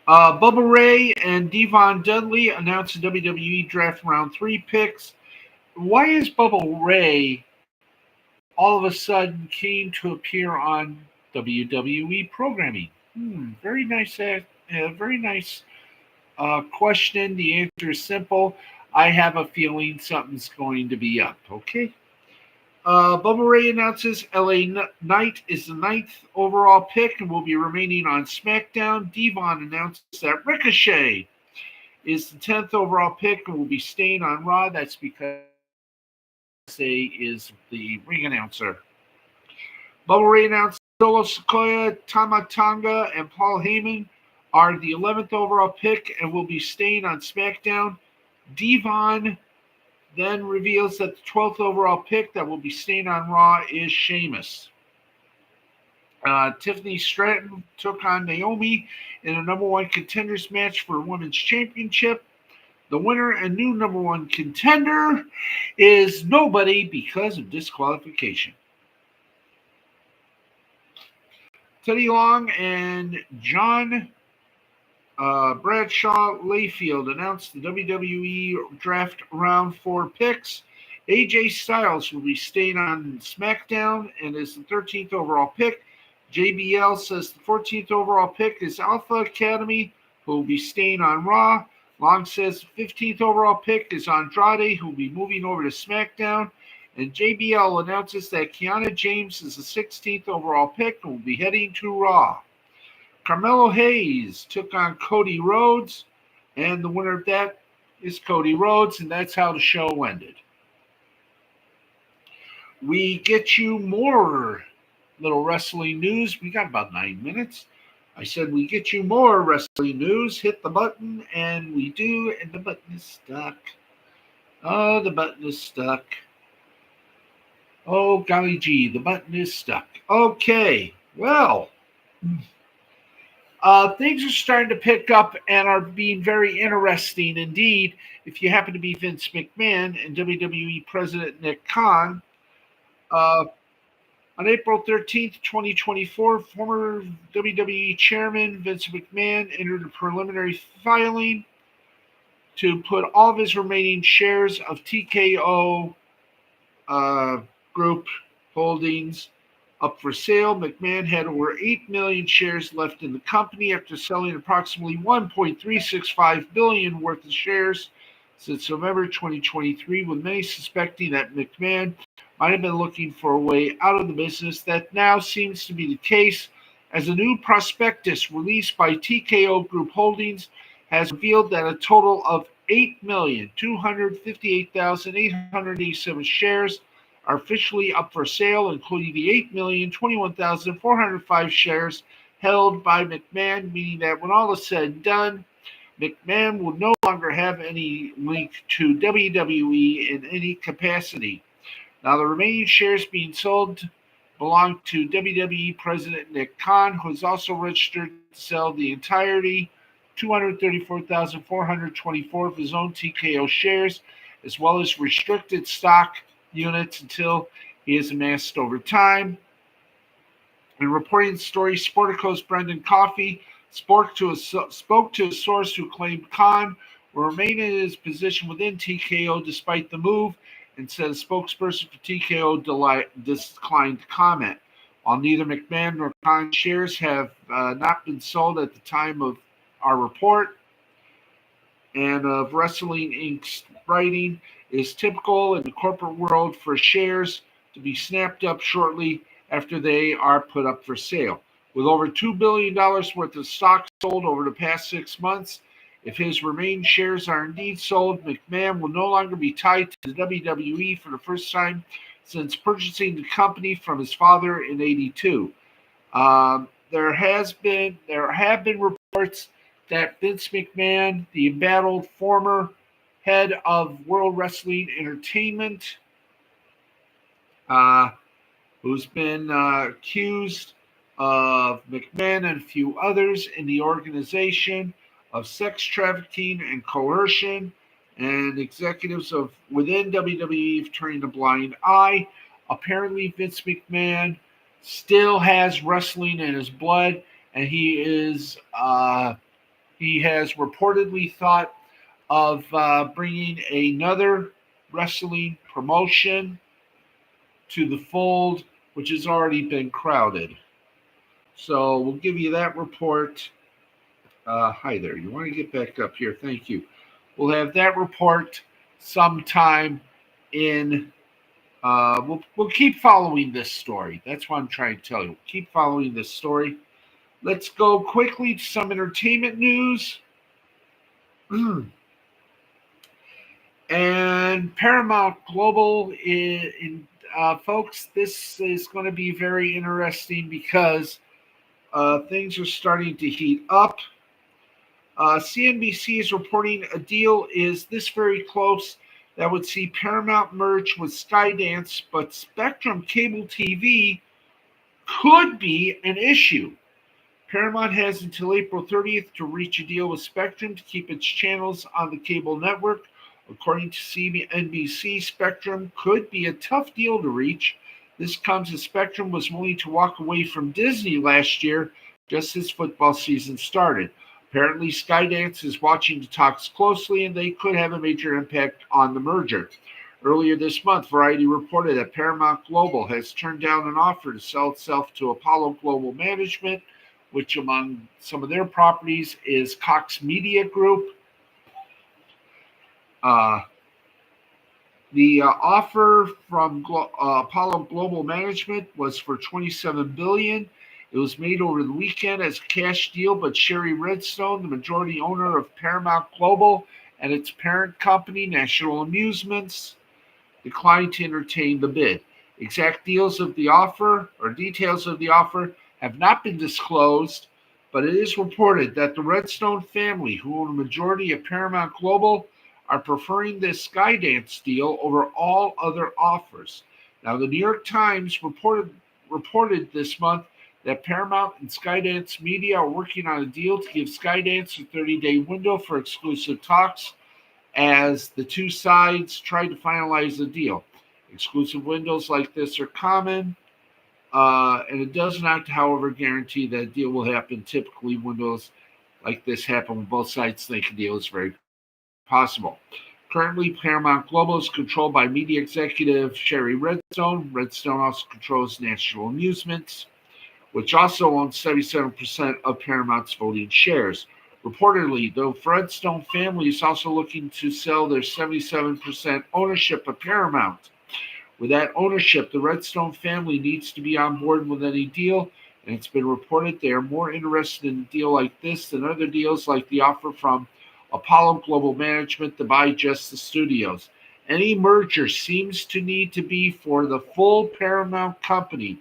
[SPEAKER 1] Bubba Ray and Devon Dudley announced the WWE Draft Round 3 picks. Why is Bubba Ray all of a sudden keen to appear on WWE programming? Very nice. Very nice question. The answer is simple. I have a feeling something's going to be up. Okay. Bubba Ray announces LA Knight is the 9th overall pick and will be remaining on SmackDown. Devon announces that Ricochet is the 10th overall pick and will be staying on Raw. That's because he is the ring announcer. Bubba Ray announced Solo Sikoa, Tama Tonga, and Paul Heyman are the 11th overall pick and will be staying on SmackDown. Devon then reveals that the 12th overall pick that will be staying on Raw is Sheamus. Tiffany Stratton took on Naomi in a number 1 contenders match for a women's championship. The winner and new number 1 contender is nobody because of disqualification. Teddy Long and John Bradshaw Layfield announced the WWE Draft Round 4 picks. AJ Styles will be staying on SmackDown and is the 13th overall pick. JBL says the 14th overall pick is Alpha Academy, who will be staying on Raw. Long says the 15th overall pick is Andrade, who will be moving over to SmackDown. And JBL announces that Kiana James is the 16th overall pick and will be heading to Raw. Carmelo Hayes took on Cody Rhodes, and the winner of that is Cody Rhodes, and that's how the show ended. We get you more little wrestling news. We got about 9 minutes. I said we get you more wrestling news. Hit the button, and we do, and the button is stuck. Oh, the button is stuck. Oh, golly gee, the button is stuck. Okay, well, things are starting to pick up and are being very interesting indeed. If you happen to be Vince McMahon and WWE President Nick Khan, uh, on April 13th, 2024, former WWE Chairman Vince McMahon entered a preliminary filing to put all of his remaining shares of TKO Group Holdings up for sale. McMahon had over 8 million shares left in the company after selling approximately $1.365 billion worth of shares since November 2023, with many suspecting that McMahon might have been looking for a way out of the business. That now seems to be the case, as a new prospectus released by TKO Group Holdings has revealed that a total of 8,258,887 shares are officially up for sale, including the 8,021,405 shares held by McMahon, meaning that when all is said and done, McMahon will no longer have any link to WWE in any capacity. Now, the remaining shares being sold belong to WWE President Nick Khan, who is also registered to sell the entirety, 234,424 of his own TKO shares, as well as restricted stock units until he is amassed over time. In reporting the story, Sportico's Brendan Coffey spoke to a source who claimed Khan will remain in his position within TKO despite the move, and said a spokesperson for TKO declined to comment. While neither McMahon nor Khan shares have not been sold at the time of our report, and of Wrestling Inc.'s writing, it is typical in the corporate world for shares to be snapped up shortly after they are put up for sale. With over $2 billion worth of stock sold over the past 6 months, if his remaining shares are indeed sold, McMahon will no longer be tied to the WWE for the first time since purchasing the company from his father in '82. There have been reports that Vince McMahon, the embattled former head of World Wrestling Entertainment, who's been accused of McMahon and a few others in the organization of sex trafficking and coercion, and executives of within WWE turning a blind eye. Apparently, Vince McMahon still has wrestling in his blood, and he has reportedly thought of bringing another wrestling promotion to the fold, which has already been crowded. So we'll give you that report. Hi there. You want to get back up here? Thank you. We'll have that report sometime in. We'll keep following this story. That's what I'm trying to tell you. Keep following this story. Let's go quickly to some entertainment news. And Paramount Global, folks, this is going to be very interesting because things are starting to heat up. CNBC is reporting a deal is this very close that would see Paramount merge with Skydance, but Spectrum Cable TV could be an issue. Paramount has until April 30th to reach a deal with Spectrum to keep its channels on the cable network. According to NBC, Spectrum could be a tough deal to reach. This comes as Spectrum was willing to walk away from Disney last year, just as football season started. Apparently, Skydance is watching the talks closely, and they could have a major impact on the merger. Earlier this month, Variety reported that Paramount Global has turned down an offer to sell itself to Apollo Global Management, which among some of their properties is Cox Media Group. The offer from Apollo Global Management was for $27 billion. It was made over the weekend as a cash deal, but Sherry Redstone, the majority owner of Paramount Global and its parent company, National Amusements, declined to entertain the bid. Exact deals of the offer or details of the offer have not been disclosed, but it is reported that the Redstone family, who own a majority of Paramount Global, are preferring this Skydance deal over all other offers. Now, the New York Times reported this month that Paramount and Skydance Media are working on a deal to give Skydance a 30-day window for exclusive talks as the two sides try to finalize the deal. Exclusive windows like this are common, and it does not, however, guarantee that a deal will happen. Typically, windows like this happen when both sides think a deal is very possible. Currently, Paramount Global is controlled by media executive Sherry Redstone. Redstone also controls National Amusements, which also owns 77% of Paramount's voting shares. Reportedly, the Redstone family is also looking to sell their 77% ownership of Paramount. With that ownership, the Redstone family needs to be on board with any deal, and it's been reported they are more interested in a deal like this than other deals like the offer from Apollo Global Management to buy just the studios. Any merger seems to need to be for the full Paramount company,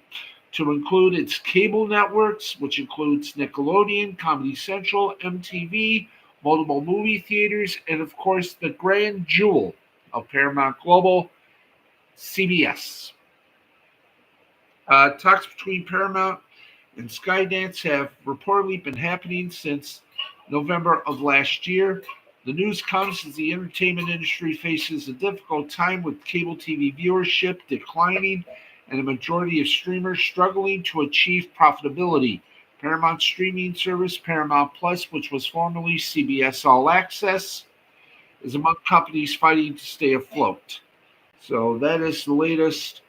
[SPEAKER 1] to include its cable networks, which includes Nickelodeon, Comedy Central, MTV, multiple movie theaters, and of course the grand jewel of Paramount Global, CBS. Talks between Paramount and Skydance have reportedly been happening since November of last year. The news comes as the entertainment industry faces a difficult time with cable TV viewership declining and a majority of streamers struggling to achieve profitability. Paramount streaming service Paramount Plus, which was formerly CBS All Access, is among companies fighting to stay afloat. So that is the latest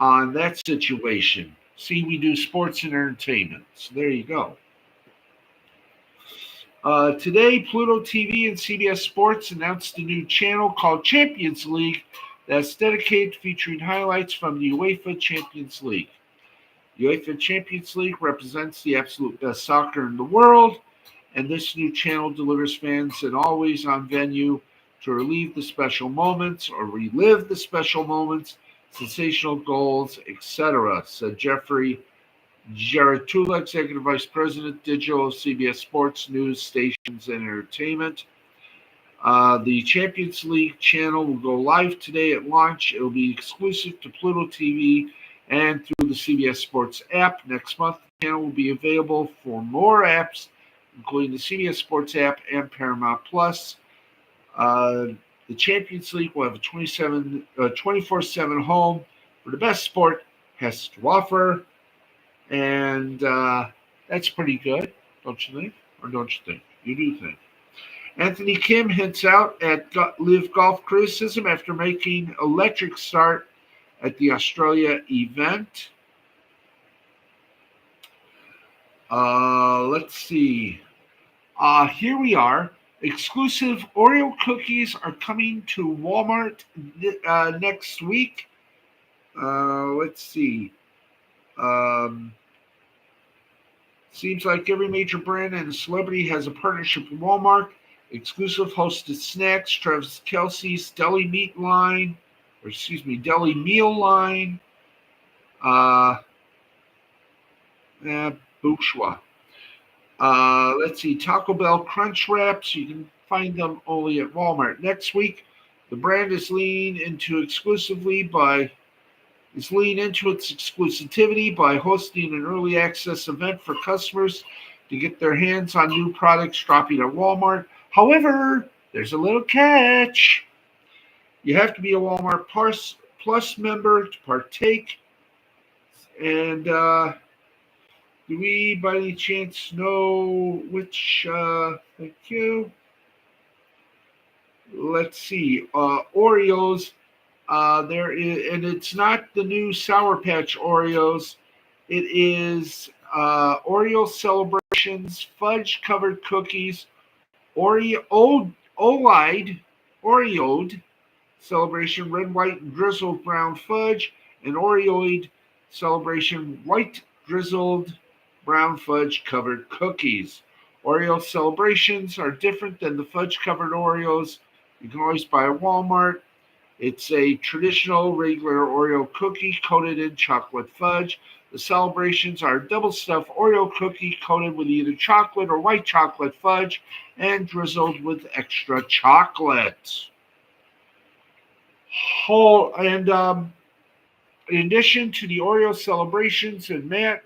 [SPEAKER 1] on that situation. See, we do sports and entertainment. So there you go. Today, Pluto TV and CBS Sports announced a new channel called Champions League that's dedicated to featuring highlights from the UEFA Champions League. UEFA Champions League represents the absolute best soccer in the world, and this new channel delivers fans an always-on venue to relive the special moments, sensational goals, etc., said Jeffrey Jaratula, Executive Vice President, Digital, CBS Sports, News, Stations, and Entertainment. The Champions League channel will go live today at launch. It will be exclusive to Pluto TV and through the CBS Sports app. Next month, the channel will be available for more apps, including the CBS Sports app and Paramount Plus. The Champions League will have a 24/7 home for the best sport has to offer. And that's pretty good, don't you think? Or don't you think? You do think. Anthony Kim hints out at Live Golf criticism after making electric start at the Australia event. Let's see. Here we are. Exclusive Oreo cookies are coming to Walmart next week. Let's see. Seems like every major brand and celebrity has a partnership with Walmart. Exclusive hosted snacks, Travis Kelce's deli meal line, Bourgeois. Let's see, Taco Bell Crunch Wraps. You can find them only at Walmart. Next week, the brand is leaning into its exclusivity by hosting an early access event for customers to get their hands on new products dropping at Walmart. However, there's a little catch. You have to be a Walmart Plus member to partake. And do we, by any chance, know which? Thank you. Let's see. Oreos. There is, and it's not the new Sour Patch Oreos. It is Oreo Celebrations fudge-covered cookies, Oreoed Celebration Red, White, and Drizzled Brown Fudge, and Oreoid Celebration White, Drizzled Brown Fudge Covered Cookies. Oreo celebrations are different than the fudge covered Oreos you can always buy at Walmart. It's a traditional regular Oreo cookie coated in chocolate fudge. The celebrations are double stuffed Oreo cookie coated with either chocolate or white chocolate fudge and drizzled with extra chocolate. Whole and In addition to the Oreo celebrations, and Matt,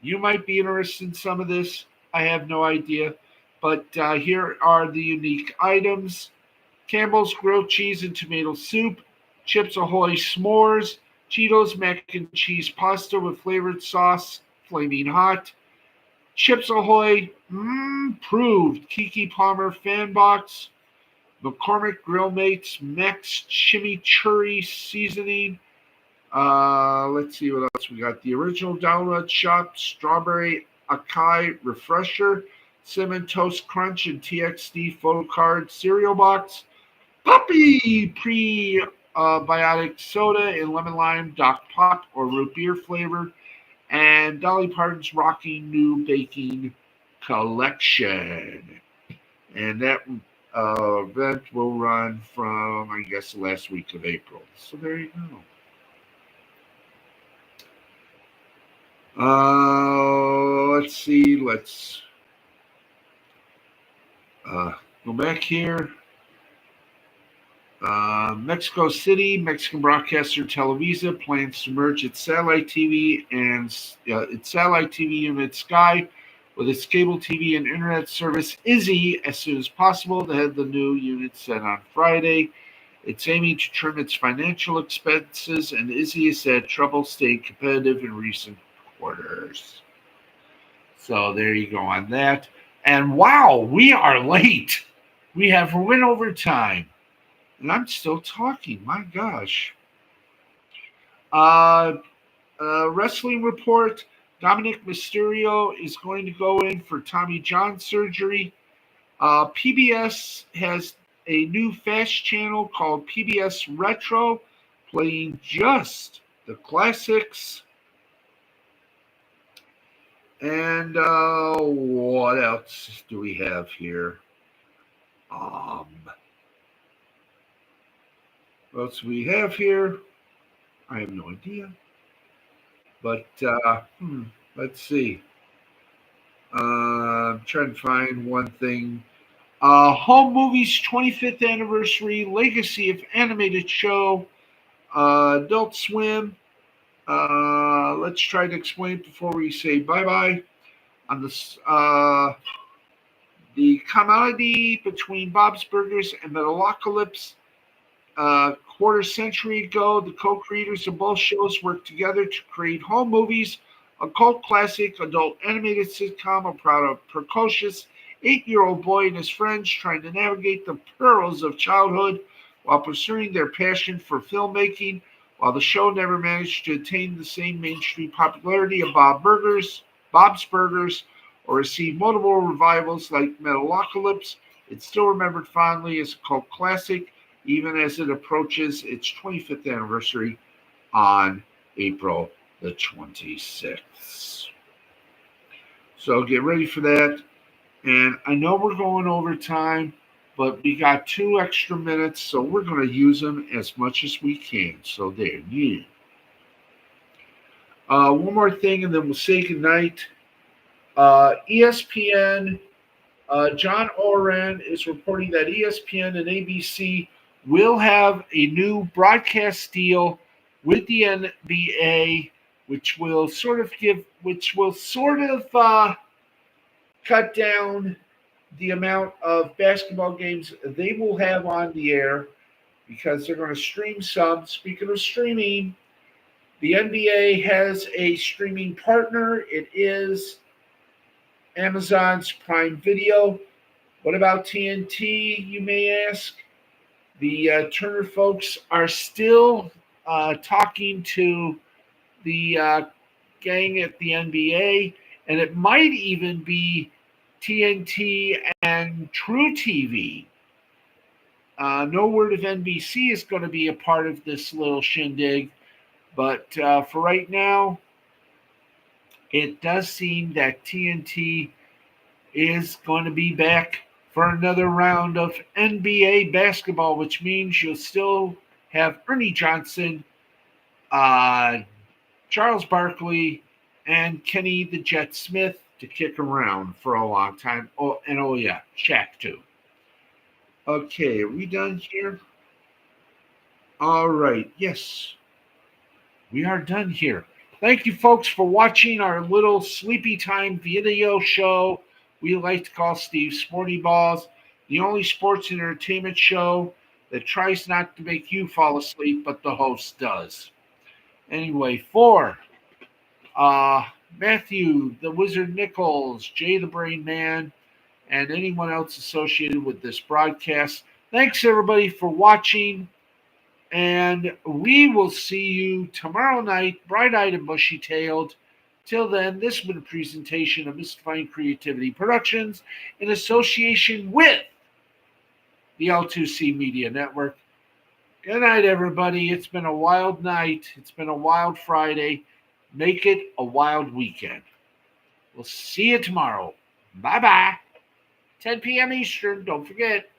[SPEAKER 1] you might be interested in some of this. I have no idea, but here are the unique items: Campbell's grilled cheese and tomato soup, Chips Ahoy s'mores, Cheetos mac and cheese pasta with flavored sauce, flaming hot, Chips Ahoy proved Kiki Palmer fan box, McCormick Grill Mates Max Chimichurri seasoning. Let's see what else we got. The original Donut Shop Strawberry Acai Refresher, Cinnamon Toast Crunch and TXD Photo Card cereal box, Puppy Prebiotic Soda in Lemon Lime Doc Pop or Root Beer flavored, and Dolly Parton's Rocking New Baking Collection. And that event will run from, I guess, the last week of April. So there you go. Let's see. Let's go back here. Mexico City, Mexican broadcaster Televisa plans to merge its satellite TV and its satellite TV unit Sky with its cable TV and internet service Izzy as soon as possible. To have the new unit set on Friday. It's aiming to trim its financial expenses, and Izzy has had trouble staying competitive in recent quarters. So there you go on that. And wow, we are late. We have went over time. And I'm still talking. My gosh. Wrestling report. Dominic Mysterio is going to go in for Tommy John surgery. PBS has a new fast channel called PBS Retro, playing just the classics. And what else do we have here? What else we have here? I have no idea. But let's see. I'm trying to find one thing. Home Movies 25th Anniversary Legacy of Animated Show. Adult Swim. Let's try to explain it before we say bye-bye. On this, the comedy between Bob's Burgers and Metalocalypse. Quarter century ago, the co-creators of both shows worked together to create Home Movies, a cult classic adult animated sitcom about a precocious 8-year-old boy and his friends trying to navigate the perils of childhood while pursuing their passion for filmmaking. While the show never managed to attain the same mainstream popularity of Bob's Burgers, or received multiple revivals like Metalocalypse, it's still remembered fondly as a cult classic, even as it approaches its 25th anniversary on April the 26th. So get ready for that. And I know we're going over time, but we got 2 extra minutes, so we're going to use them as much as we can. So there, yeah. One more thing, and then we'll say goodnight. ESPN, John Oren is reporting that ESPN and ABC will have a new broadcast deal with the NBA, which will sort of cut down the amount of basketball games they will have on the air, because they're going to stream some. Speaking of streaming, the NBA has a streaming partner. It is Amazon's Prime Video. What about TNT, you may ask? The Turner folks are still talking to the gang at the NBA, and it might even be TNT and True TV. No word if NBC is going to be a part of this little shindig, but for right now, it does seem that TNT is going to be back for another round of NBA basketball, which means you'll still have Ernie Johnson, uh, Charles Barkley, and Kenny the Jet Smith to kick around for a long time. Oh, and oh yeah, Shaq too. Okay, are we done here? All right. Yes, we are done here. Thank you, folks, for watching our little sleepy time video show we like to call Steve Sporty Balls, the only sports and entertainment show that tries not to make you fall asleep, but the host does. Anyway, for uh, Matthew, the Wizard Nichols, Jay the Brain Man, and anyone else associated with this broadcast, thanks everybody for watching. And we will see you tomorrow night, bright eyed and bushy tailed. Till then, this has been a presentation of Mystifying Creativity Productions in association with the L2C Media Network. Good night, everybody. It's been a wild night. It's been a wild Friday. Make it a wild weekend. We'll see you tomorrow. Bye bye. 10 p.m. Eastern. Don't forget.